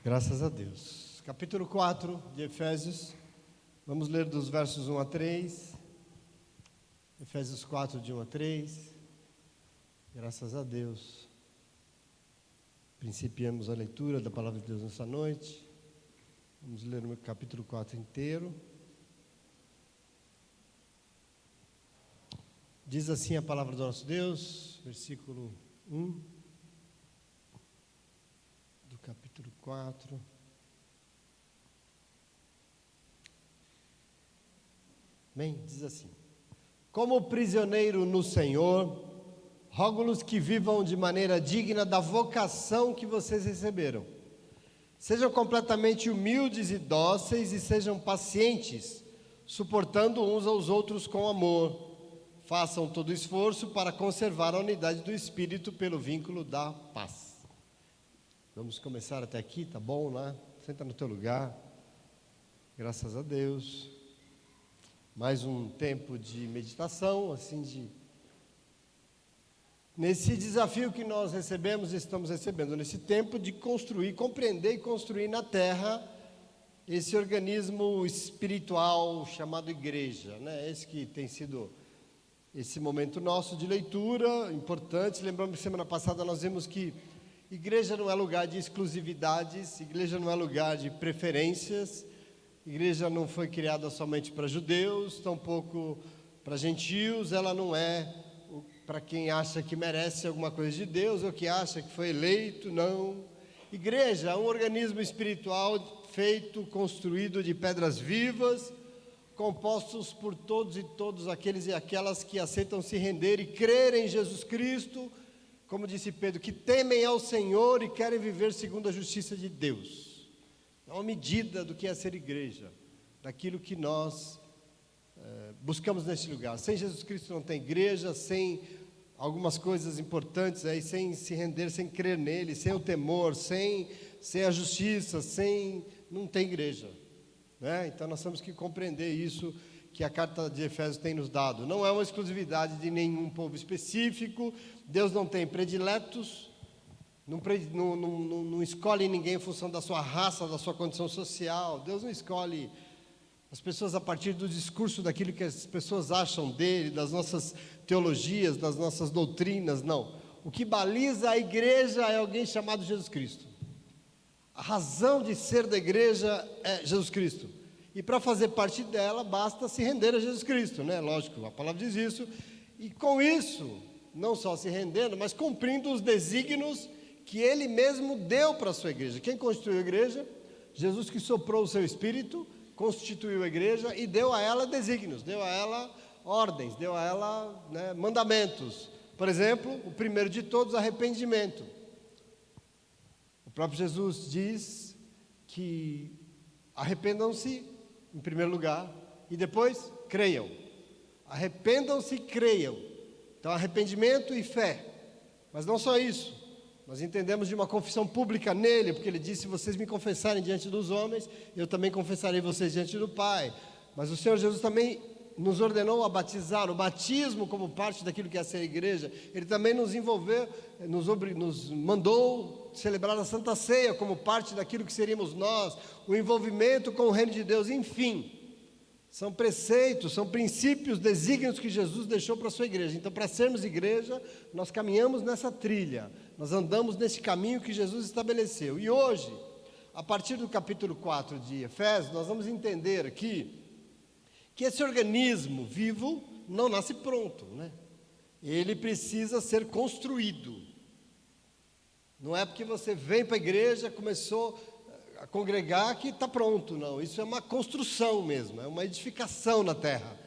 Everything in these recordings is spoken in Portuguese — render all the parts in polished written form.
Graças a Deus. Capítulo 4 de Efésios. Vamos ler dos versos 1 a 3. Efésios 4, de 1 a 3. Graças a Deus. Principiamos a leitura da Palavra de Deus nessa noite. Vamos ler o capítulo 4 inteiro. Diz assim a Palavra do nosso Deus, versículo 1 do capítulo 4. Bem, diz assim: como prisioneiro no Senhor, rogo-lhes que vivam de maneira digna da vocação que vocês receberam. Sejam completamente humildes e dóceis e sejam pacientes, suportando uns aos outros com amor. Façam todo esforço para conservar a unidade do Espírito pelo vínculo da paz. Vamos começar até aqui, tá bom, né? Senta no teu lugar. Graças a Deus. Mais um tempo de meditação, nesse desafio que nós estamos recebendo, nesse tempo de construir, compreender e construir na terra esse organismo espiritual chamado igreja, né? Esse que tem sido esse momento nosso de leitura importante. Lembramos que semana passada nós vimos que igreja não é lugar de exclusividades, igreja não é lugar de preferências, igreja não foi criada somente para judeus, tampouco para gentios, ela não é para quem acha que merece alguma coisa de Deus ou que acha que foi eleito, não. Igreja é um organismo espiritual feito, construído de pedras vivas, compostos por todos aqueles e aquelas que aceitam se render e crer em Jesus Cristo, como disse Pedro, que temem ao Senhor e querem viver segundo a justiça de Deus. É uma medida do que é ser igreja, daquilo que nós buscamos neste lugar. Sem Jesus Cristo não tem igreja, sem algumas coisas importantes aí, sem se render, sem crer nele, sem o temor, sem a justiça, não tem igreja. Né? Então nós temos que compreender isso que a carta de Efésios tem nos dado. Não é uma exclusividade de nenhum povo específico. Deus não tem prediletos, não escolhe ninguém em função da sua raça, da sua condição social. Deus não escolhe as pessoas a partir do discurso, daquilo que as pessoas acham dele, das nossas teologias, das nossas doutrinas, não. O que baliza a igreja é alguém chamado Jesus Cristo. A razão de ser da igreja é Jesus Cristo. E para fazer parte dela, basta se render a Jesus Cristo, né? Lógico, a palavra diz isso. E com isso, não só se rendendo, mas cumprindo os desígnios que Ele mesmo deu para a sua igreja. Quem constituiu a igreja? Jesus, que soprou o seu Espírito, constituiu a igreja e deu a ela desígnios, deu a ela ordens, deu a ela, né, mandamentos. Por exemplo, o primeiro de todos, arrependimento. O próprio Jesus diz que arrependam-se, em primeiro lugar, e depois creiam. Arrependam-se e creiam. Então, arrependimento e fé. Mas não só isso. Nós entendemos de uma confissão pública nele, porque ele disse: se vocês me confessarem diante dos homens, eu também confessarei vocês diante do Pai. Mas o Senhor Jesus também nos ordenou a batizar, o batismo como parte daquilo que é ser igreja. Ele também nos envolveu, nos mandou celebrar a Santa Ceia como parte daquilo que seríamos nós, o envolvimento com o reino de Deus, enfim. São preceitos, são princípios, desígnios que Jesus deixou para a sua igreja. Então, para sermos igreja, nós caminhamos nessa trilha, nós andamos nesse caminho que Jesus estabeleceu. E hoje, a partir do capítulo 4 de Efésios, nós vamos entender aqui que esse organismo vivo não nasce pronto, né? Ele precisa ser construído. Não é porque você vem para a igreja, começou a congregar, que está pronto, não. Isso é uma construção mesmo, é uma edificação na terra.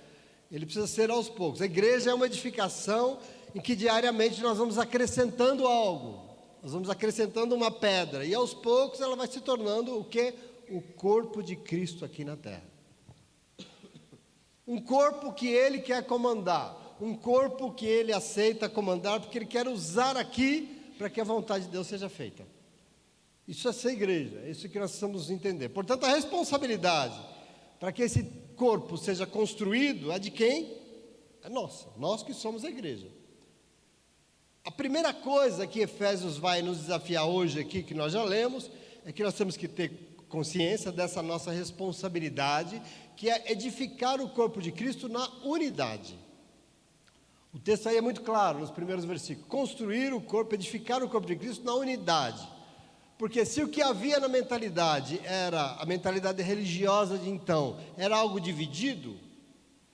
Ele precisa ser aos poucos. A igreja é uma edificação em que diariamente nós vamos acrescentando algo. Nós vamos acrescentando uma pedra, e aos poucos ela vai se tornando o quê? O corpo de Cristo aqui na terra. Um corpo que Ele quer comandar, um corpo que Ele aceita comandar, porque Ele quer usar aqui para que a vontade de Deus seja feita. Isso é ser igreja, é isso que nós precisamos entender. Portanto, a responsabilidade para que esse corpo seja construído é de quem? É nossa, nós que somos a igreja. A primeira coisa que Efésios vai nos desafiar hoje aqui, que nós já lemos, é que nós temos que ter consciência dessa nossa responsabilidade, que é edificar o corpo de Cristo na unidade. O texto aí é muito claro nos primeiros versículos: construir o corpo, edificar o corpo de Cristo na unidade. Porque se o que havia na mentalidade era a mentalidade religiosa de então, era algo dividido,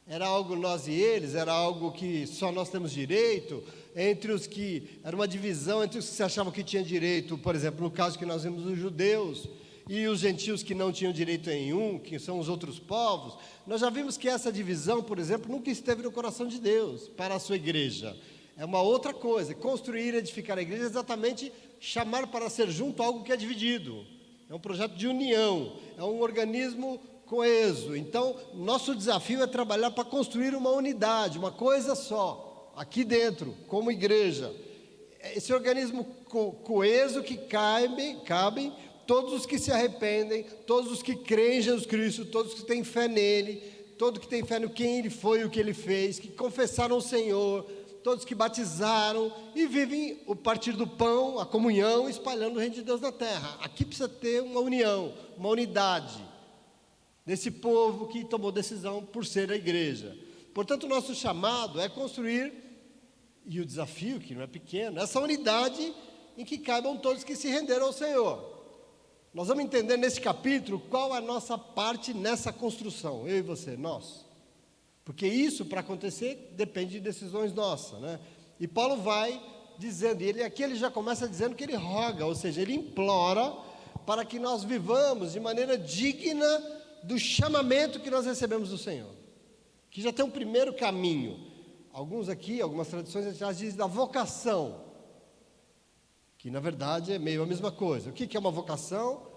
era algo nós e eles, era algo que só nós temos direito, entre os que, era uma divisão entre os que se achavam que tinham direito, por exemplo, no caso que nós vimos os judeus, e os gentios que não tinham direito nenhum, que são os outros povos. Nós já vimos que essa divisão, por exemplo, nunca esteve no coração de Deus para a sua igreja. É uma outra coisa. Construir e edificar a igreja é exatamente chamar para ser junto algo que é dividido. É um projeto de união, é um organismo coeso. Então, nosso desafio é trabalhar para construir uma unidade, uma coisa só, aqui dentro, como igreja. Esse organismo coeso que cabem todos os que se arrependem, todos os que creem em Jesus Cristo, todos que têm fé nele, todos que têm fé no quem ele foi e o que ele fez, que confessaram o Senhor, todos que batizaram e vivem o partir do pão, a comunhão, espalhando o reino de Deus na terra. Aqui precisa ter uma união, uma unidade desse povo que tomou decisão por ser a igreja. Portanto, o nosso chamado é construir, e o desafio, que não é pequeno, essa unidade em que caibam todos que se renderam ao Senhor. Nós vamos entender nesse capítulo qual é a nossa parte nessa construção, eu e você, nós. Porque isso, para acontecer, depende de decisões nossas, né? E Paulo vai dizendo, e aqui ele já começa dizendo que ele roga, ou seja, ele implora para que nós vivamos de maneira digna do chamamento que nós recebemos do Senhor. Que já tem um primeiro caminho. Alguns aqui, algumas tradições já dizem da vocação, que na verdade é meio a mesma coisa. O que é uma vocação?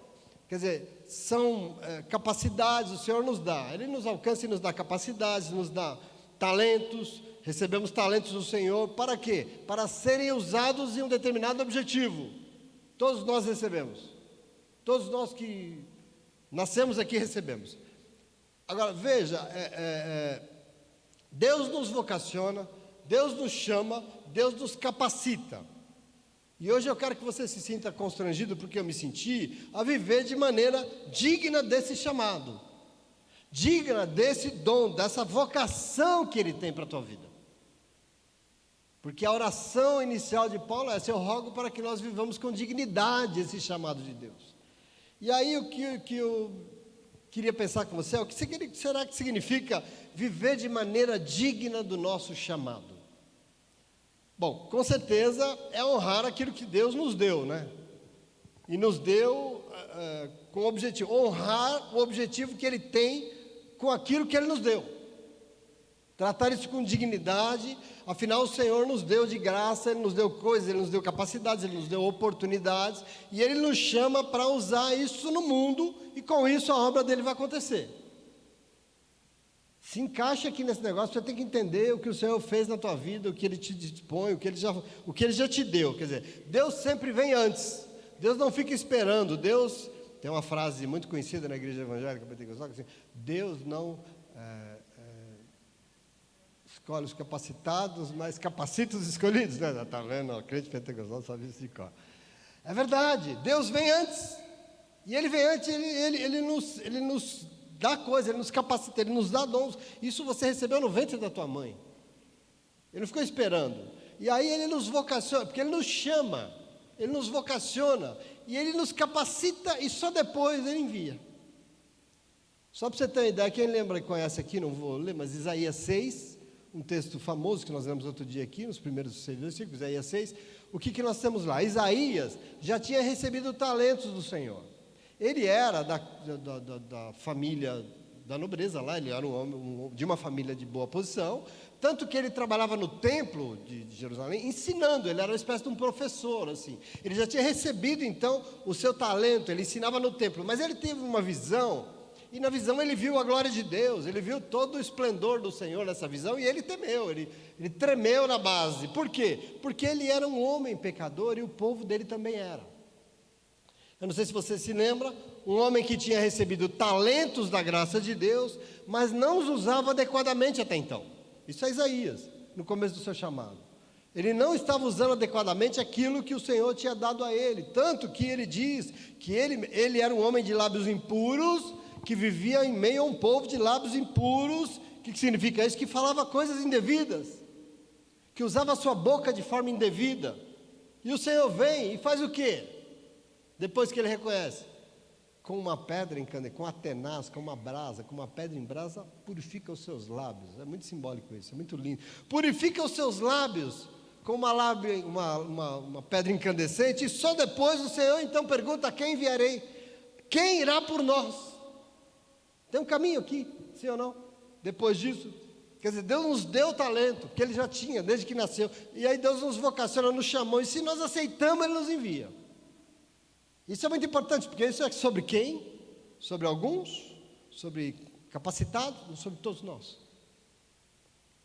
Quer dizer, são capacidades, o Senhor nos dá. Ele nos alcança e nos dá capacidades, nos dá talentos. Recebemos talentos do Senhor, para quê? Para serem usados em um determinado objetivo. Todos nós recebemos. Todos nós que nascemos aqui recebemos. Agora, veja, Deus nos vocaciona, Deus nos chama, Deus nos capacita. E hoje eu quero que você se sinta constrangido, porque eu me senti, a viver de maneira digna desse chamado, digna desse dom, dessa vocação que Ele tem para a tua vida. Porque a oração inicial de Paulo é essa: eu rogo para que nós vivamos com dignidade esse chamado de Deus. E aí o que eu queria pensar com você é: o que será que significa viver de maneira digna do nosso chamado? Bom, com certeza é honrar aquilo que Deus nos deu, né? E nos deu com o objetivo, honrar o objetivo que Ele tem com aquilo que Ele nos deu. Tratar isso com dignidade, afinal o Senhor nos deu de graça, Ele nos deu coisas, Ele nos deu capacidades, Ele nos deu oportunidades, e Ele nos chama para usar isso no mundo, e com isso a obra dEle vai acontecer. Se encaixa aqui nesse negócio, você tem que entender o que o Senhor fez na tua vida, o que Ele te dispõe, o que Ele já te deu. Quer dizer, Deus sempre vem antes, Deus não fica esperando. Deus, tem uma frase muito conhecida na igreja evangélica pentecostal, assim: Deus não escolhe os capacitados, mas capacita os escolhidos, né? Está vendo? O crente pentecostal sabe isso de cor. É verdade, Deus vem antes, e Ele vem antes, Ele nos dá coisa, Ele nos capacita, Ele nos dá dons. Isso você recebeu no ventre da tua mãe. Ele não ficou esperando. E aí Ele nos vocaciona, porque Ele nos chama, Ele nos vocaciona, e Ele nos capacita, e só depois Ele envia. Só para você ter uma ideia, quem lembra e conhece aqui, não vou ler, mas Isaías 6, um texto famoso que nós lemos outro dia aqui, nos primeiros 6 versículos, Isaías 6, o que nós temos lá? Isaías já tinha recebido talentos do Senhor. Ele era da família da nobreza lá, ele era um homem de uma família de boa posição, tanto que ele trabalhava no templo de Jerusalém, ensinando. Ele era uma espécie de um professor, assim. Ele já tinha recebido, então, o seu talento, ele ensinava no templo, mas ele teve uma visão, e na visão ele viu a glória de Deus, ele viu todo o esplendor do Senhor nessa visão, e ele temeu, ele tremeu na base. Por quê? Porque ele era um homem pecador, e o povo dele também era. Eu não sei se você se lembra, um homem que tinha recebido talentos da graça de Deus, mas não os usava adequadamente até então. Isso é Isaías, no começo do seu chamado. Ele não estava usando adequadamente aquilo que o Senhor tinha dado a ele. Tanto que ele diz que ele era um homem de lábios impuros, que vivia em meio a um povo de lábios impuros. O que significa isso? Que falava coisas indevidas, que usava a sua boca de forma indevida. E o Senhor vem e faz o quê? Depois que ele reconhece, com uma pedra incandescente, com uma tenaz, com uma brasa, com uma pedra em brasa, purifica os seus lábios. É muito simbólico isso, é muito lindo. Purifica os seus lábios com uma pedra incandescente, e só depois o Senhor então pergunta: a quem enviarei? Quem irá por nós? Tem um caminho aqui, sim ou não? Depois disso, quer dizer, Deus nos deu o talento, que Ele já tinha desde que nasceu, e aí Deus nos vocaciona, nos chamou, e se nós aceitamos, Ele nos envia. Isso é muito importante, porque isso é sobre quem? Sobre alguns? Sobre capacitados? Sobre todos nós.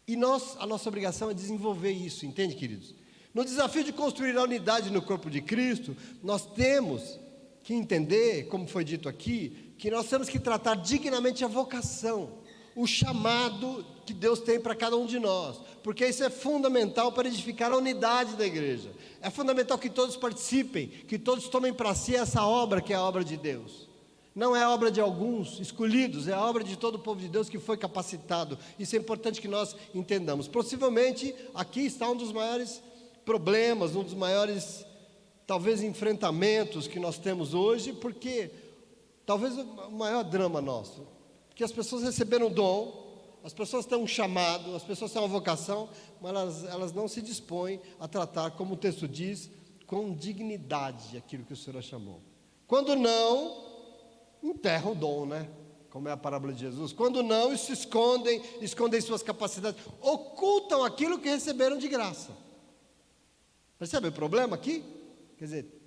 E a nossa obrigação é desenvolver isso, entende, queridos? No desafio de construir a unidade no corpo de Cristo, nós temos que entender, como foi dito aqui, que nós temos que tratar dignamente a vocação, o chamado que Deus tem para cada um de nós, porque isso é fundamental para edificar a unidade da igreja. É fundamental que todos participem, que todos tomem para si essa obra que é a obra de Deus. Não é a obra de alguns escolhidos, é a obra de todo o povo de Deus que foi capacitado. Isso é importante que nós entendamos. Possivelmente, aqui está um dos maiores problemas, um dos maiores, talvez, enfrentamentos que nós temos hoje, porque, talvez, o maior drama nosso, porque as pessoas receberam um dom, as pessoas têm um chamado, as pessoas têm uma vocação, mas elas não se dispõem a tratar, como o texto diz, com dignidade aquilo que o Senhor chamou. Quando não, enterram o dom, né? Como é a parábola de Jesus. Quando não, se escondem suas capacidades, ocultam aquilo que receberam de graça. Percebe o problema aqui? Quer dizer,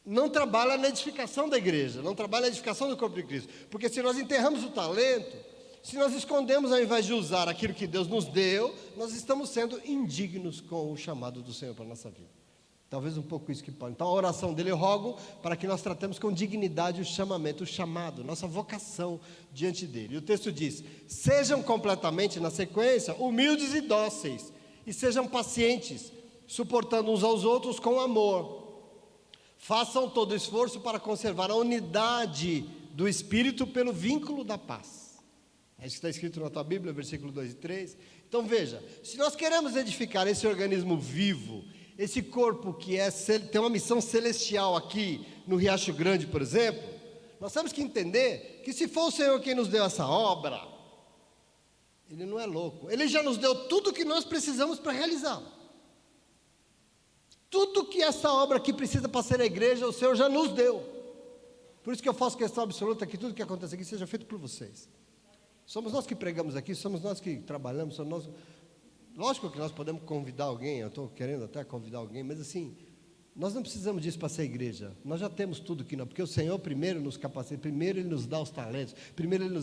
não trabalha na edificação da igreja, não trabalha na edificação do corpo de Cristo, porque se nós enterramos o talento, se nós escondemos ao invés de usar aquilo que Deus nos deu, nós estamos sendo indignos com o chamado do Senhor para a nossa vida. Talvez um pouco isso que pode. Então a oração dele, eu rogo para que nós tratemos com dignidade o chamamento, o chamado, nossa vocação diante dele. E o texto diz: sejam completamente, na sequência, humildes e dóceis, e sejam pacientes, suportando uns aos outros com amor. Façam todo esforço para conservar a unidade do Espírito pelo vínculo da paz. É isso que está escrito na tua Bíblia, versículo 2 e 3. Então veja, se nós queremos edificar esse organismo vivo, esse corpo que tem uma missão celestial aqui no Riacho Grande, por exemplo, nós temos que entender que se for o Senhor quem nos deu essa obra, Ele não é louco, Ele já nos deu tudo o que nós precisamos para realizar. Tudo que essa obra aqui precisa para ser a igreja, o Senhor já nos deu. Por isso que eu faço questão absoluta que tudo que acontece aqui seja feito por vocês. Somos nós que pregamos aqui, somos nós que trabalhamos, somos nós. Lógico que nós podemos convidar alguém, eu estou querendo até convidar alguém, mas assim, nós não precisamos disso para ser igreja. Nós já temos tudo que nós, porque o Senhor primeiro nos capacita, primeiro Ele nos dá os talentos,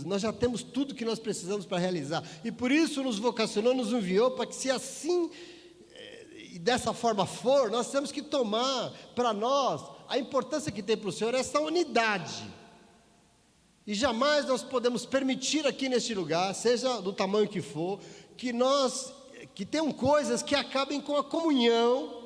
nós já temos tudo que nós precisamos para realizar. E por isso nos vocacionou, nos enviou, para que se assim e dessa forma for, nós temos que tomar para nós a importância que tem para o Senhor essa unidade. E jamais nós podemos permitir aqui neste lugar, seja do tamanho que for, que tenham coisas que acabem com a comunhão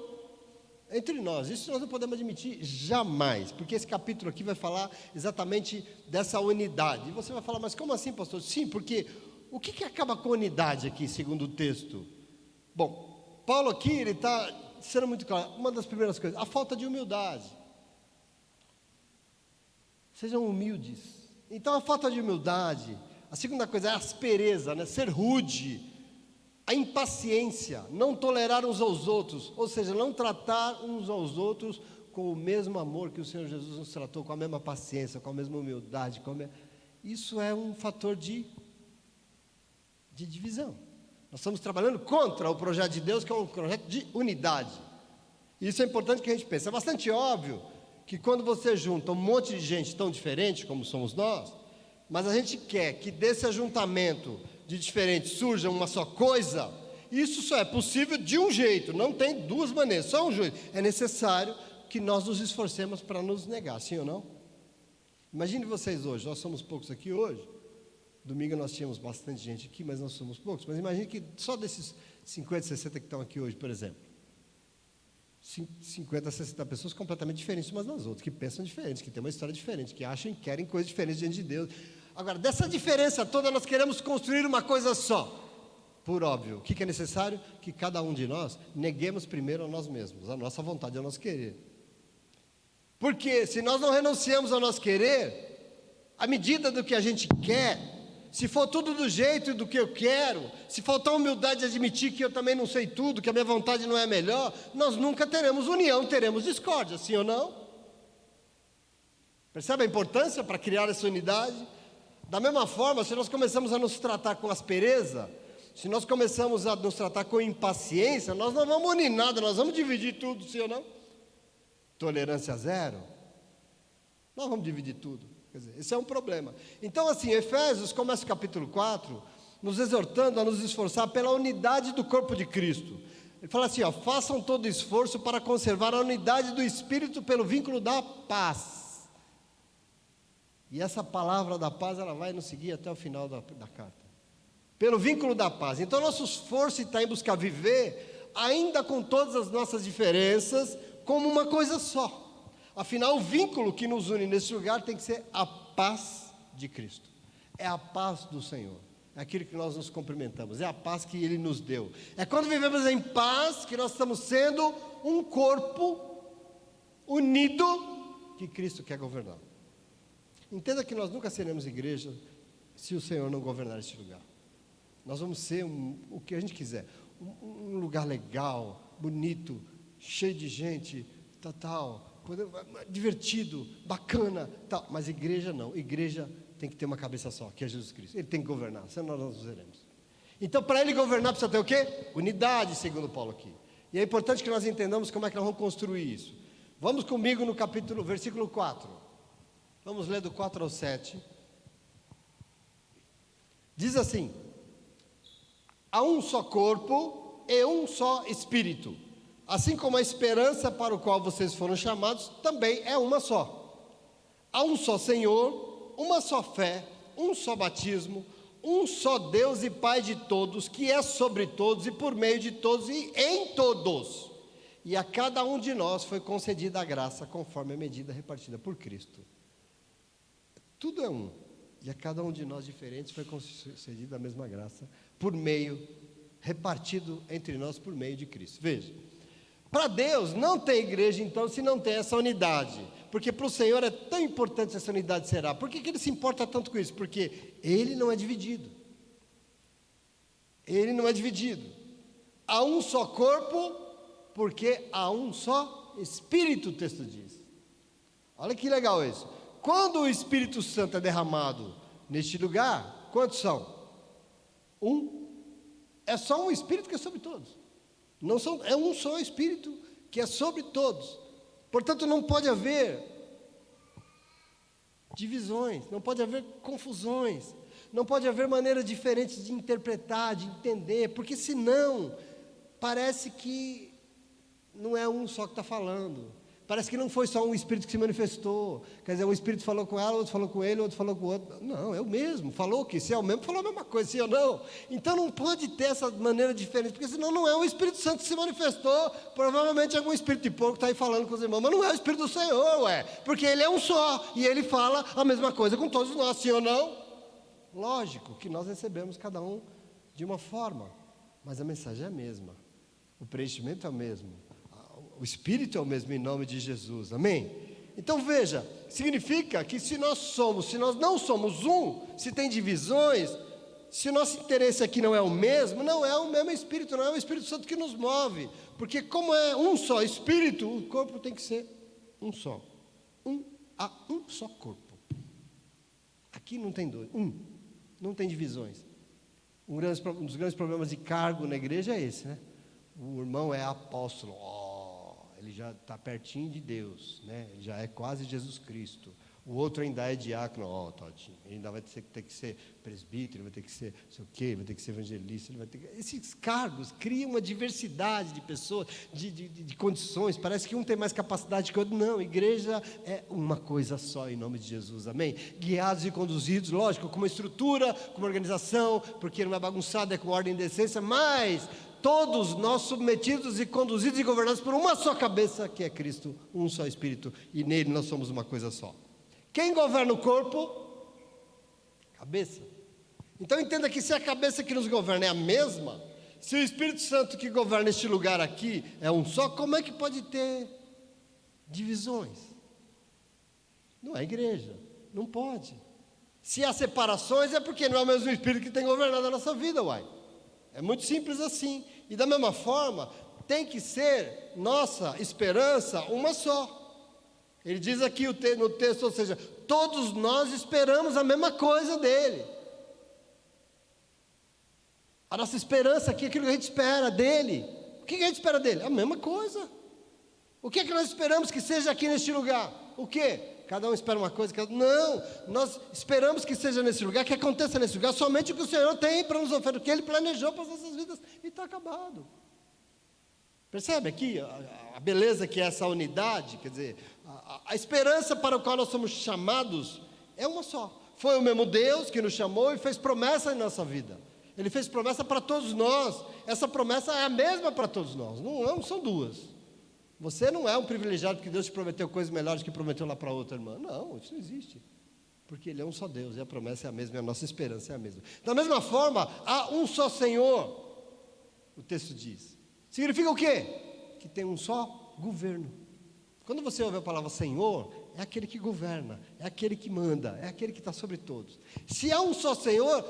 entre nós. Isso nós não podemos admitir jamais, porque esse capítulo aqui vai falar exatamente dessa unidade. E você vai falar: mas como assim, pastor? Sim, porque o que acaba com a unidade aqui, segundo o texto? Bom, Paulo aqui, ele está sendo muito claro. Uma das primeiras coisas, a falta de humildade. Sejam humildes. Então a falta de humildade, a segunda coisa é a aspereza, né? Ser rude, a impaciência, não tolerar uns aos outros, ou seja, não tratar uns aos outros com o mesmo amor que o Senhor Jesus nos tratou, com a mesma paciência, com a mesma humildade. Isso é um fator de divisão. Nós estamos trabalhando contra o projeto de Deus, que é um projeto de unidade. Isso é importante que a gente pense. É bastante óbvio que quando você junta um monte de gente tão diferente como somos nós, mas a gente quer que desse ajuntamento de diferentes surja uma só coisa, isso só é possível de um jeito, não tem duas maneiras, só um jeito. É necessário que nós nos esforcemos para nos negar, sim ou não? Imagine vocês hoje, nós somos poucos aqui hoje, domingo nós tínhamos bastante gente aqui, mas nós somos poucos, mas imagine que só desses 50, 60 que estão aqui hoje, por exemplo, 50, 60 pessoas completamente diferentes umas das outras, que pensam diferente, que têm uma história diferente, que acham e querem coisas diferentes diante de Deus. Agora, dessa diferença toda, nós queremos construir uma coisa só. Por óbvio, o que é necessário? Que cada um de nós neguemos primeiro a nós mesmos, a nossa vontade, ao nosso querer. Porque se nós não renunciamos ao nosso querer, à medida do que a gente quer, se for tudo do jeito do que eu quero, se faltar humildade de admitir que eu também não sei tudo, que a minha vontade não é melhor, nós nunca teremos união, teremos discórdia, sim ou não? Percebe a importância para criar essa unidade? Da mesma forma, se nós começamos a nos tratar com aspereza, se nós começamos a nos tratar com impaciência, nós não vamos unir nada, nós vamos dividir tudo, sim ou não? Tolerância zero? Nós vamos dividir tudo. Quer dizer, esse é um problema. Então, assim, Efésios começa o capítulo 4, nos exortando a nos esforçar pela unidade do corpo de Cristo. Ele fala assim, façam todo esforço para conservar a unidade do Espírito pelo vínculo da paz. E essa palavra da paz, ela vai nos seguir até o final da carta. Pelo vínculo da paz. Então, nosso esforço está em buscar viver, ainda com todas as nossas diferenças, como uma coisa só. Afinal, o vínculo que nos une nesse lugar tem que ser a paz de Cristo. É a paz do Senhor. É aquilo que nós nos cumprimentamos. É a paz que Ele nos deu. É quando vivemos em paz que nós estamos sendo um corpo unido que Cristo quer governar. Entenda que nós nunca seremos igreja se o Senhor não governar este lugar. Nós vamos ser o que a gente quiser. Um lugar legal, bonito, cheio de gente, tal. Divertido, bacana, tal. Mas igreja não, igreja tem que ter uma cabeça só, que é Jesus Cristo. Ele tem que governar, senão nós não seremos. Então, para ele governar, precisa ter o quê? Unidade, segundo Paulo aqui. E é importante que nós entendamos como é que nós vamos construir isso. Vamos comigo no versículo 4. Vamos ler do 4 ao 7. Diz assim: há um só corpo e um só espírito. Assim como a esperança para o qual vocês foram chamados também é uma só. Há um só Senhor, uma só fé, um só batismo, um só Deus e Pai de todos, que é sobre todos e por meio de todos e em todos. E a cada um de nós foi concedida a graça conforme a medida repartida por Cristo. Tudo é um. E a cada um de nós diferentes foi concedida a mesma graça repartido entre nós por meio de Cristo. Veja. Para Deus não tem igreja então se não tem essa unidade, porque para o Senhor é tão importante essa unidade será. Por que Ele se importa tanto com isso? Porque Ele não é dividido. Ele não é dividido. Há um só corpo, porque há um só Espírito, o texto diz. Olha que legal isso. Quando o Espírito Santo é derramado neste lugar, quantos são? Um. É só um Espírito que é sobre todos. Não são, é um só Espírito que é sobre todos. Portanto, não pode haver divisões, não pode haver confusões, não pode haver maneiras diferentes de interpretar, de entender, porque senão parece que não é um só que está falando. Parece que não foi só um Espírito que se manifestou. Quer dizer, um Espírito falou com ela, outro falou com ele, outro falou com o outro. Não, é o mesmo. Falou que se é o mesmo, falou a mesma coisa, sim ou não? Então não pode ter essa maneira diferente, porque senão não é o Espírito Santo que se manifestou. Provavelmente algum espírito de porco está aí falando com os irmãos, mas não é o Espírito do Senhor, porque Ele é um só, e Ele fala a mesma coisa com todos nós, sim ou não? Lógico que nós recebemos cada um de uma forma, mas a mensagem é a mesma. O preenchimento é o mesmo. O Espírito é o mesmo em nome de Jesus, amém? Então veja, significa que se nós não somos um, se tem divisões, se o nosso interesse aqui não é o mesmo Espírito, não é o Espírito Santo que nos move, porque como é um só Espírito, o corpo tem que ser um só, há um só corpo, aqui não tem dois, não tem divisões. Um dos grandes problemas de cargo na igreja é esse, né? O irmão é apóstolo, ele já está pertinho de Deus, né? Ele já é quase Jesus Cristo. O outro ainda é diácono, tadinho, ele ainda vai ter que ser presbítero, ele vai ter que ser não sei o quê, vai ter que ser evangelista, esses cargos criam uma diversidade de pessoas, de condições, parece que um tem mais capacidade que o outro. Não, igreja é uma coisa só em nome de Jesus, amém? Guiados e conduzidos, lógico, com uma estrutura, com uma organização, porque não é bagunçado, é com ordem e decência, mas todos nós submetidos e conduzidos e governados por uma só cabeça, que é Cristo, um só Espírito, e nele nós somos uma coisa só. Quem governa o corpo? Cabeça. Então entenda que se a cabeça que nos governa é a mesma, se o Espírito Santo que governa este lugar aqui é um só, como é que pode ter divisões? Não é igreja, não pode. Se há separações é porque não é o mesmo Espírito que tem governado a nossa vida, uai. É muito simples assim. E da mesma forma, tem que ser nossa esperança uma só. Ele diz aqui no texto, ou seja, todos nós esperamos a mesma coisa dele. A nossa esperança aqui é aquilo que a gente espera dele. O que a gente espera dele? A mesma coisa. O que é que nós esperamos que seja aqui neste lugar? O quê? Cada um espera uma coisa, não, nós esperamos que seja nesse lugar, que aconteça nesse lugar, somente o que o Senhor tem para nos oferecer, o que Ele planejou para as nossas vidas, e está acabado. Percebe aqui a beleza que é essa unidade? Quer dizer, a esperança para a qual nós somos chamados é uma só. Foi o mesmo Deus que nos chamou e fez promessa em nossa vida. Ele fez promessa para todos nós. Essa promessa é a mesma para todos nós, não são duas. Você não é um privilegiado porque Deus te prometeu coisas melhores que prometeu lá para outra irmã. Não, isso não existe. Porque Ele é um só Deus e a promessa é a mesma e a nossa esperança é a mesma. Da mesma forma, há um só Senhor, o texto diz. Significa o quê? Que tem um só governo. Quando você ouve a palavra Senhor, é aquele que governa, é aquele que manda, é aquele que está sobre todos. Se há um só Senhor,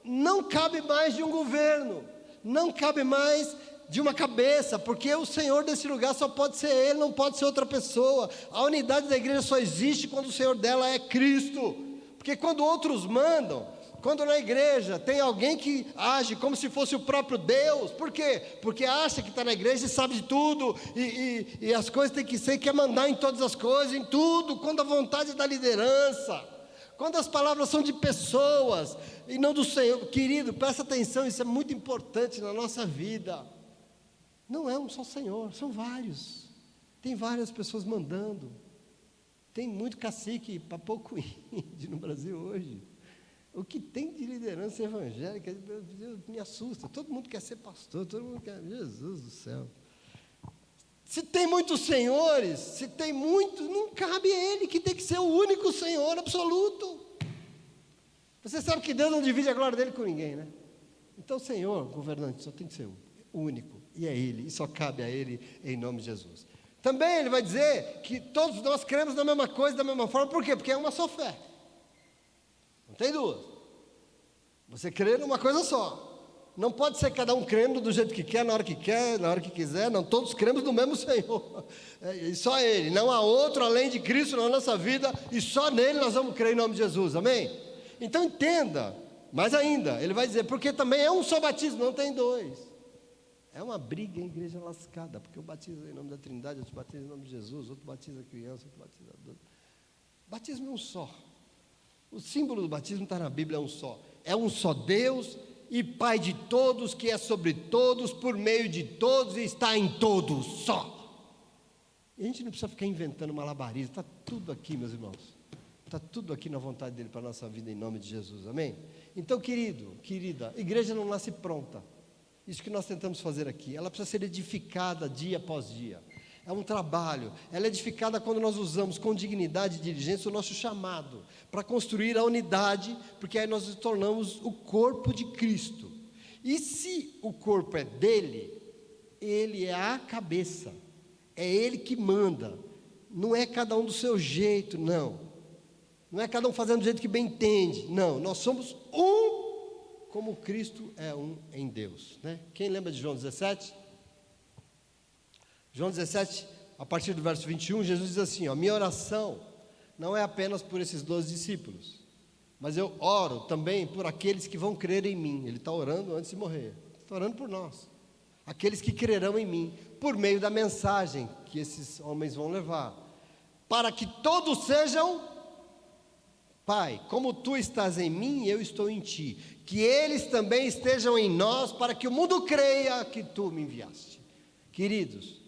não cabe mais de um governo, não cabe mais de uma cabeça, porque o Senhor desse lugar só pode ser Ele, não pode ser outra pessoa. A unidade da igreja só existe quando o Senhor dela é Cristo, porque quando outros mandam, quando na igreja tem alguém que age como se fosse o próprio Deus, por quê? Porque acha que está na igreja e sabe de tudo, e as coisas têm que ser, quer mandar em todas as coisas, em tudo, quando a vontade é da liderança, quando as palavras são de pessoas, e não do Senhor. Querido, presta atenção, isso é muito importante na nossa vida. Não é um só Senhor, são vários. Tem várias pessoas mandando. Tem muito cacique para pouco índio no Brasil hoje. O que tem de liderança evangélica, Deus, me assusta. Todo mundo quer ser pastor, todo mundo quer. Jesus do céu. Se tem muitos senhores, se tem muito, não cabe a Ele, que tem que ser o único Senhor absoluto. Você sabe que Deus não divide a glória dele com ninguém, né? Então, Senhor, governante, só tem que ser um, único. E é Ele, e só cabe a Ele, em nome de Jesus. Também Ele vai dizer que todos nós cremos na mesma coisa, da mesma forma. Por quê? Porque é uma só fé. Não tem duas. Você crê numa coisa só. Não pode ser cada um crendo do jeito que quer, na hora que quer, na hora que quiser. Não, todos cremos no mesmo Senhor. E só Ele. Não há outro além de Cristo na nossa vida. E só nele nós vamos crer em nome de Jesus. Amém? Então entenda. Mais ainda, Ele vai dizer, porque também é um só batismo, não tem dois. É uma briga em igreja lascada, porque eu batizo em nome da Trindade, outro batiza em nome de Jesus, outro batiza criança, outro batiza adulto. Batismo é um só. O símbolo do batismo está na Bíblia, é um só. É um só Deus e Pai de todos, que é sobre todos, por meio de todos e está em todos, só. E a gente não precisa ficar inventando malabarismo, está tudo aqui, meus irmãos. Está tudo aqui na vontade dEle para a nossa vida, em nome de Jesus, amém? Então, querido, querida, a igreja não nasce pronta. Isso que nós tentamos fazer aqui, ela precisa ser edificada dia após dia. É um trabalho, ela é edificada quando nós usamos com dignidade e diligência o nosso chamado, para construir a unidade, porque aí nós nos tornamos o corpo de Cristo. E se o corpo é dele, ele é a cabeça, é ele que manda, não é cada um do seu jeito, não é cada um fazendo do jeito que bem entende, não, nós somos um, como Cristo é um em Deus, né? Quem lembra de João 17? João 17, a partir do verso 21, Jesus diz assim, ó, minha oração não é apenas por esses 12 discípulos, mas eu oro também por aqueles que vão crer em mim. Ele está orando antes de morrer, está orando por nós, aqueles que crerão em mim, por meio da mensagem que esses homens vão levar, para que todos sejam, Pai, como tu estás em mim, eu estou em ti, que eles também estejam em nós, para que o mundo creia que tu me enviaste. Queridos,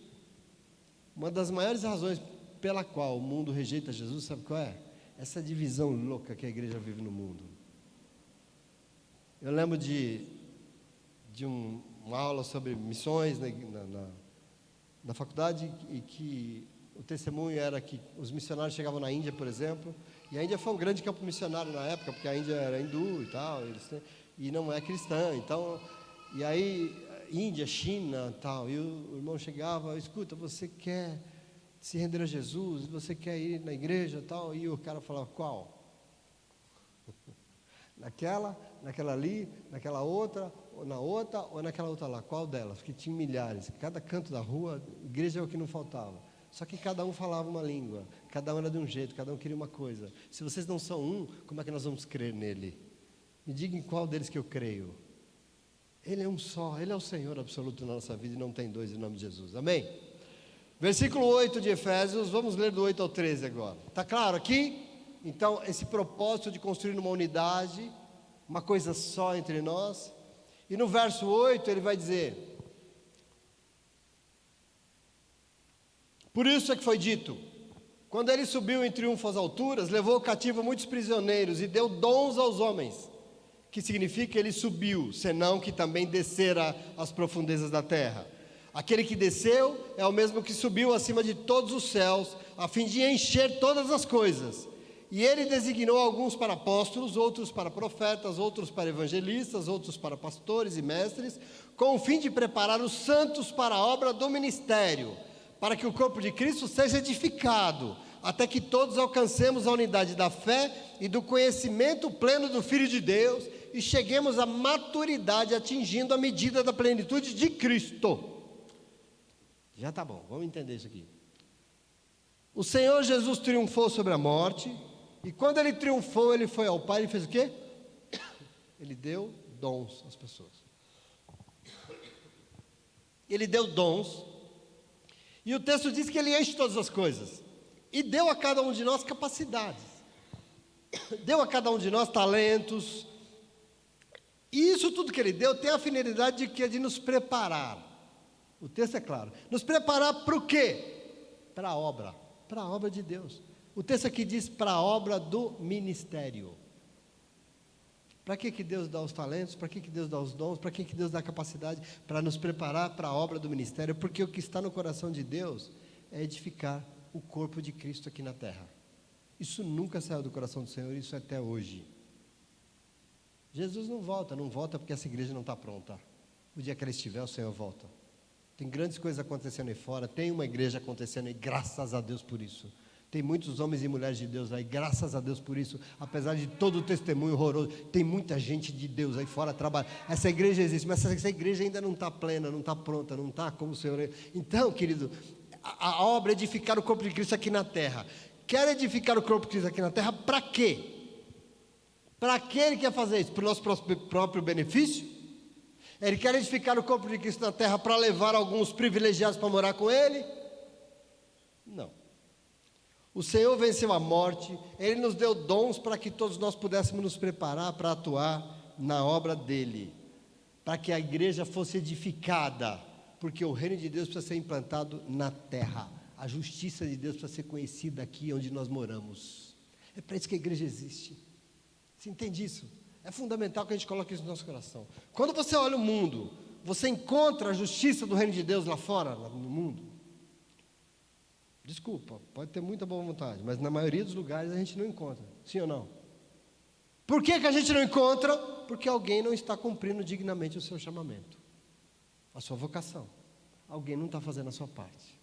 uma das maiores razões pela qual o mundo rejeita Jesus, sabe qual é? Essa divisão louca que a igreja vive no mundo. Eu lembro de uma aula sobre missões na faculdade, e que o testemunho era que os missionários chegavam na Índia, por exemplo, e a Índia foi um grande campo missionário na época, porque a Índia era hindu e tal, e não é cristã, então, e aí, Índia, China e tal, e o irmão chegava: escuta, você quer se render a Jesus, você quer ir na igreja e tal, e o cara falava: qual? naquela ali, naquela outra, ou naquela outra lá, qual delas? Porque tinha milhares, cada canto da rua, igreja é o que não faltava, só que cada um falava uma língua, cada um era de um jeito, cada um queria uma coisa. Se vocês não são um, como é que nós vamos crer nele? Me diga em qual deles que eu creio. Ele é um só, Ele é o Senhor absoluto na nossa vida, e não tem dois, em nome de Jesus, amém? Versículo 8 de Efésios, vamos ler do 8 ao 13 agora, está claro aqui? Então, esse propósito de construir uma unidade, uma coisa só entre nós. E no verso 8 ele vai dizer: por isso é que foi dito, quando ele subiu em triunfo às alturas, levou cativo muitos prisioneiros e deu dons aos homens, que significa ele subiu, senão que também descera às profundezas da terra. Aquele que desceu é o mesmo que subiu acima de todos os céus, a fim de encher todas as coisas. E ele designou alguns para apóstolos, outros para profetas, outros para evangelistas, outros para pastores e mestres, com o fim de preparar os santos para a obra do ministério, para que o corpo de Cristo seja edificado, até que todos alcancemos a unidade da fé e do conhecimento pleno do Filho de Deus, e cheguemos à maturidade, atingindo a medida da plenitude de Cristo. Já está bom, vamos entender isso aqui. O Senhor Jesus triunfou sobre a morte, e quando ele triunfou, ele foi ao Pai, e fez o quê? Ele deu dons às pessoas. Ele deu dons, e o texto diz que ele enche todas as coisas, e deu a cada um de nós capacidades, deu a cada um de nós talentos, e isso tudo que ele deu tem a finalidade de nos preparar. O texto é claro, nos preparar para o quê? Para a obra de Deus. O texto aqui diz para a obra do ministério. Para que Deus dá os talentos? Para que Deus dá os dons? Para que Deus dá a capacidade? Para nos preparar para a obra do ministério, porque o que está no coração de Deus é edificar o corpo de Cristo aqui na terra. Isso nunca saiu do coração do Senhor, isso é até hoje. Jesus não volta porque essa igreja não está pronta. O dia que ela estiver, o Senhor volta. Tem grandes coisas acontecendo aí fora, tem uma igreja acontecendo aí, graças a Deus por isso. Tem muitos homens e mulheres de Deus aí, graças a Deus por isso, apesar de todo o testemunho horroroso, tem muita gente de Deus aí fora trabalhando. Essa igreja existe, mas essa igreja ainda não está plena, não está pronta, não está como o Senhor. Então, querido, a obra é edificar o corpo de Cristo aqui na terra. Quer edificar o corpo de Cristo aqui na terra, para quê? Para que ele quer fazer isso? Para o nosso próprio benefício? Ele quer edificar o corpo de Cristo na terra para levar alguns privilegiados para morar com ele? Não. O Senhor venceu a morte, Ele nos deu dons para que todos nós pudéssemos nos preparar para atuar na obra dEle, para que a igreja fosse edificada, porque o reino de Deus precisa ser implantado na terra, a justiça de Deus precisa ser conhecida aqui onde nós moramos. É para isso que a igreja existe. Você entende isso? É fundamental que a gente coloque isso no nosso coração. Quando você olha o mundo, você encontra a justiça do reino de Deus lá fora, no mundo? Desculpa, pode ter muita boa vontade, mas na maioria dos lugares a gente não encontra, sim ou não? Por que a gente não encontra? Porque alguém não está cumprindo dignamente o seu chamamento, a sua vocação. Alguém não está fazendo a sua parte.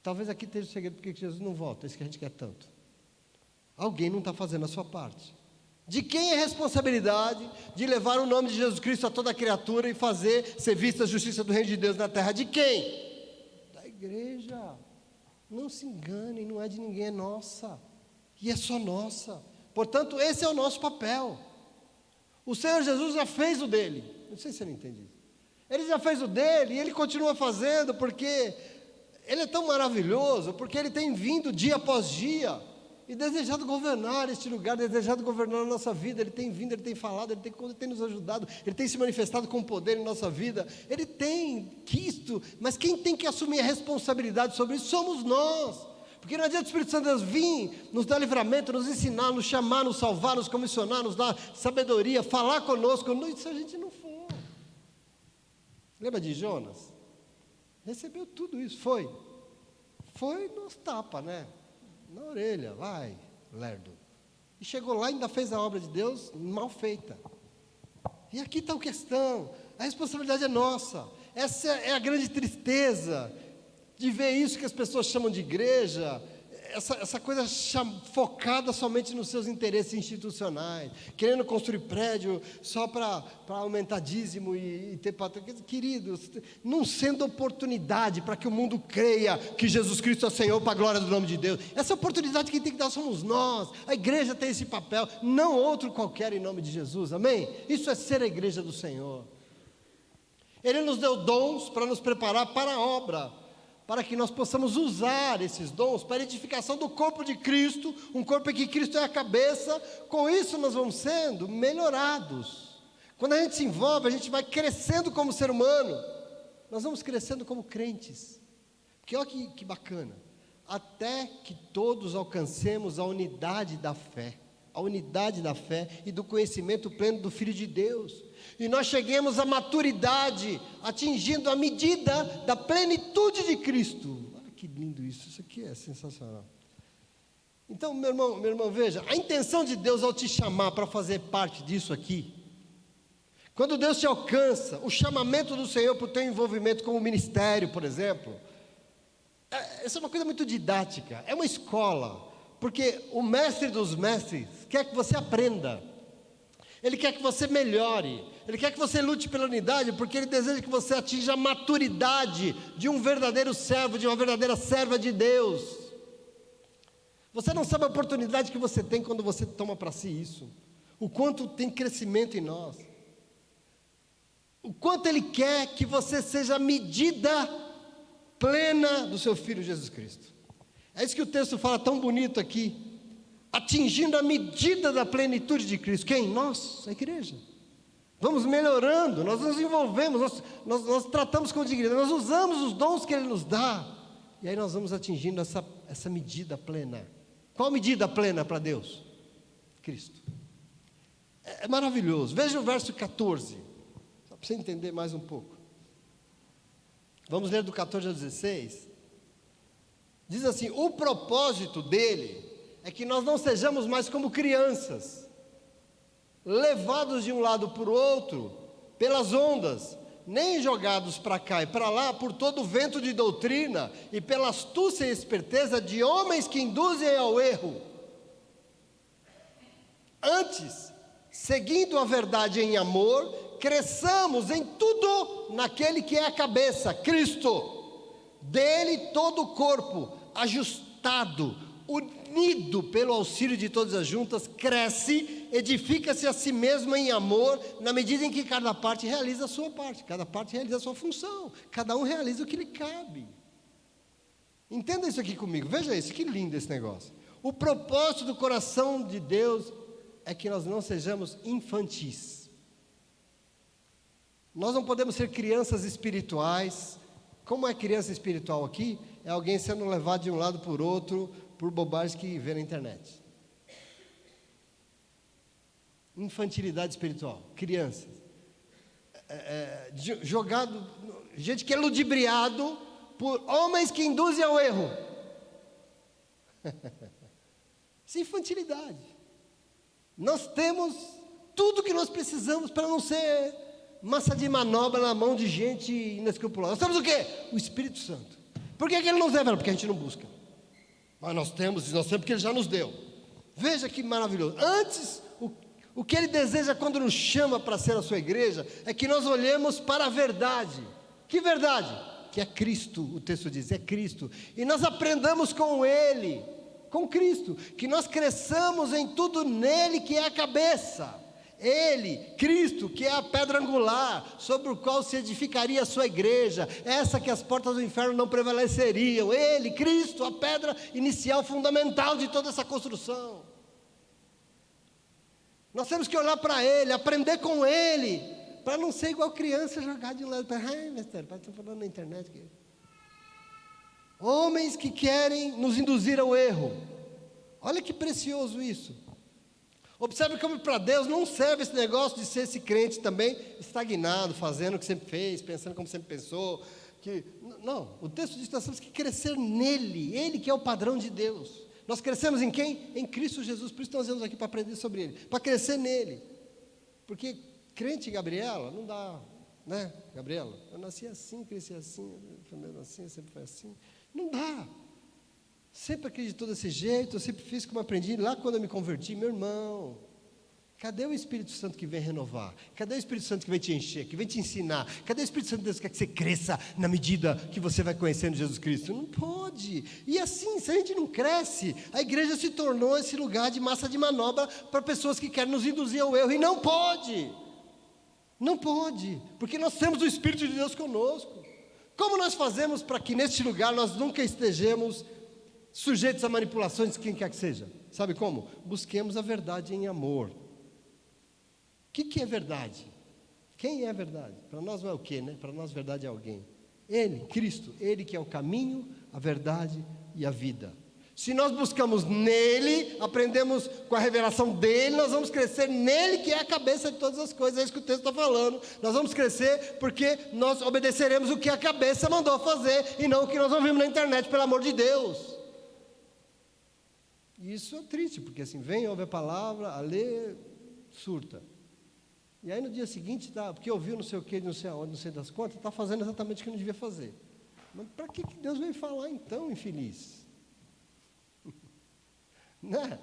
Talvez aqui esteja o segredo porque Jesus não volta, é isso que a gente quer tanto. Alguém não está fazendo a sua parte. De quem é a responsabilidade de levar o nome de Jesus Cristo a toda a criatura e fazer ser vista a justiça do reino de Deus na terra? De quem? Igreja, não se enganem, não é de ninguém, é nossa, e é só nossa. Portanto, esse é o nosso papel. O Senhor Jesus já fez o dele. Não sei se você não entende isso. Ele já fez o dele e ele continua fazendo, porque ele é tão maravilhoso, porque ele tem vindo dia após dia e desejado governar este lugar, desejado governar a nossa vida. Ele tem vindo, ele tem falado, ele tem nos ajudado, ele tem se manifestado com poder em nossa vida, ele tem quisto, mas quem tem que assumir a responsabilidade sobre isso somos nós, porque não adianta o Espírito Santo de Deus vir, nos dar livramento, nos ensinar, nos chamar, nos salvar, nos comissionar, nos dar sabedoria, falar conosco, se a gente não for. Lembra de Jonas? Recebeu tudo isso, foi nos tapa, né? Na orelha, vai, lerdo. E chegou lá e ainda fez a obra de Deus mal feita. E aqui está a questão, a responsabilidade é nossa. Essa é a grande tristeza de ver isso que as pessoas chamam de igreja, essa coisa focada somente nos seus interesses institucionais, querendo construir prédio só para aumentar dízimo e ter patrocínio. Queridos, não sendo oportunidade para que o mundo creia que Jesus Cristo é o Senhor para a glória do nome de Deus. Essa oportunidade quem tem que dar somos nós. A igreja tem esse papel, não outro qualquer, em nome de Jesus, amém? Isso é ser a igreja do Senhor. Ele nos deu dons para nos preparar para a obra, para que nós possamos usar esses dons para a edificação do corpo de Cristo, um corpo em que Cristo é a cabeça. Com isso nós vamos sendo melhorados. Quando a gente se envolve, a gente vai crescendo como ser humano, nós vamos crescendo como crentes, porque olha que bacana, até que todos alcancemos a unidade da fé e do conhecimento pleno do Filho de Deus, e nós cheguemos à maturidade, atingindo a medida da plenitude de Cristo. Olha que lindo isso aqui é sensacional. Então, meu irmão, veja, a intenção de Deus ao te chamar para fazer parte disso aqui, quando Deus te alcança, o chamamento do Senhor para o teu envolvimento com o ministério, por exemplo, essa é uma coisa muito didática, é uma escola, porque o mestre dos mestres quer que você aprenda, ele quer que você melhore, ele quer que você lute pela unidade, porque ele deseja que você atinja a maturidade de um verdadeiro servo, de uma verdadeira serva de Deus. Você não sabe a oportunidade que você tem quando você toma para si isso, o quanto tem crescimento em nós, o quanto ele quer que você seja a medida plena do seu Filho Jesus Cristo. É isso que o texto fala tão bonito aqui, atingindo a medida da plenitude de Cristo. Quem? Nós, a igreja. Vamos melhorando, nós nos envolvemos, nós tratamos com dignidade, nós usamos os dons que Ele nos dá, e aí nós vamos atingindo essa medida plena. Qual medida plena para Deus? Cristo. É maravilhoso. Veja o verso 14, só para você entender mais um pouco. Vamos ler do 14 ao 16. Diz assim: o propósito dele é que nós não sejamos mais como crianças, levados de um lado para o outro pelas ondas, nem jogados para cá e para lá por todo o vento de doutrina e pela astúcia e esperteza de homens que induzem ao erro. Antes, seguindo a verdade em amor, cresçamos em tudo naquele que é a cabeça, Cristo. Dele todo o corpo, ajustado, unido pelo auxílio de todas as juntas, cresce, edifica-se a si mesmo em amor, na medida em que cada parte realiza a sua parte, cada parte realiza a sua função, cada um realiza o que lhe cabe. Entenda isso aqui comigo, veja isso, que lindo esse negócio. O propósito do coração de Deus é que nós não sejamos infantis. Nós não podemos ser crianças espirituais. Como é criança espiritual aqui? É alguém sendo levado de um lado por outro, por bobagens que vê na internet. Infantilidade espiritual, crianças. Jogado, gente que é ludibriado por homens que induzem ao erro. Isso é infantilidade. Nós temos tudo que nós precisamos para não ser massa de manobra na mão de gente inescrupulosa. Nós temos o quê? O Espírito Santo. Por que ele não nos deve? Porque a gente não busca. Mas nós temos porque ele já nos deu. Veja que maravilhoso. Antes, o que ele deseja quando nos chama para ser a sua igreja é que nós olhemos para a verdade. Que verdade? Que é Cristo, o texto diz, é Cristo. E nós aprendamos com ele, com Cristo, que nós cresçamos em tudo nele que é a cabeça. Ele, Cristo, que é a pedra angular, sobre o qual se edificaria a sua igreja, essa que as portas do inferno não prevaleceriam. Ele, Cristo, a pedra inicial, fundamental de toda essa construção. Nós temos que olhar para Ele, aprender com Ele, para não ser igual criança, jogar de um lado para ai, mestre, pai, estou falando na internet aqui. Homens que querem nos induzir ao erro. Olha que precioso isso. Observe como para Deus não serve esse negócio de ser esse crente também estagnado, fazendo o que sempre fez, pensando como sempre pensou. Não, o texto diz que nós temos que crescer nele, ele que é o padrão de Deus. Nós crescemos em quem? Em Cristo Jesus, por isso nós viemos aqui para aprender sobre ele, para crescer nele. Porque crente Gabriela, não dá, né, Gabriela? Eu nasci assim, cresci assim, foi mesmo assim, sempre foi assim. Não dá. Sempre acreditou desse jeito, eu sempre fiz como aprendi lá quando eu me converti, meu irmão. Cadê o Espírito Santo que vem renovar? Cadê o Espírito Santo que vem te encher, que vem te ensinar? Cadê o Espírito Santo de Deus que quer que você cresça na medida que você vai conhecendo Jesus Cristo? Não pode. E assim, se a gente não cresce, a igreja se tornou esse lugar de massa de manobra para pessoas que querem nos induzir ao erro. E não pode. Não pode. Porque nós temos o Espírito de Deus conosco. Como nós fazemos para que neste lugar nós nunca estejamos sujeitos a manipulações de quem quer que seja? Sabe como? Busquemos a verdade em amor. O que é verdade? Quem é a verdade? Para nós não é o quê, né? Para nós verdade é alguém. Ele, Cristo, Ele que é o caminho, a verdade e a vida. Se nós buscamos nele, aprendemos com a revelação dele, nós vamos crescer nele que é a cabeça de todas as coisas, é isso que o texto está falando. Nós vamos crescer porque nós obedeceremos o que a cabeça mandou fazer e não o que nós ouvimos na internet, pelo amor de Deus. E isso é triste, porque assim, vem, ouve a palavra, a lê, surta. E aí no dia seguinte, porque ouviu não sei o que, não sei aonde, não sei das contas, está fazendo exatamente o que não devia fazer. Mas para que Deus veio falar então, infeliz? Né?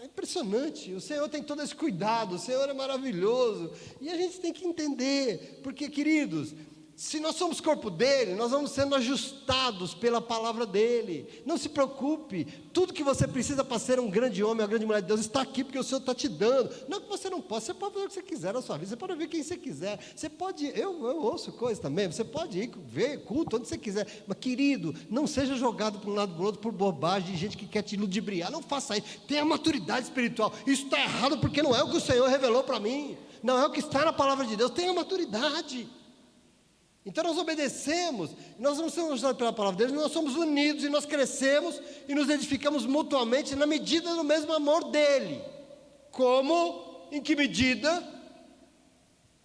É impressionante, o Senhor tem todo esse cuidado, o Senhor é maravilhoso, e a gente tem que entender, porque queridos, se nós somos corpo dele, nós vamos sendo ajustados pela palavra dele. Não se preocupe, tudo que você precisa para ser um grande homem, uma grande mulher de Deus está aqui, porque o Senhor está te dando. Não que você não possa, você pode fazer o que você quiser na sua vida, você pode ver quem você quiser, você pode, eu ouço coisas também, você pode ir ver culto onde você quiser, mas querido, não seja jogado para um lado para o outro por bobagem de gente que quer te ludibriar, não faça isso, tenha maturidade espiritual. Isso está errado porque não é o que o Senhor revelou para mim, não é o que está na palavra de Deus, tenha maturidade. Então nós obedecemos, nós não somos ajudados pela palavra deles, nós somos unidos e nós crescemos e nos edificamos mutuamente na medida do mesmo amor dele. Como? Em que medida?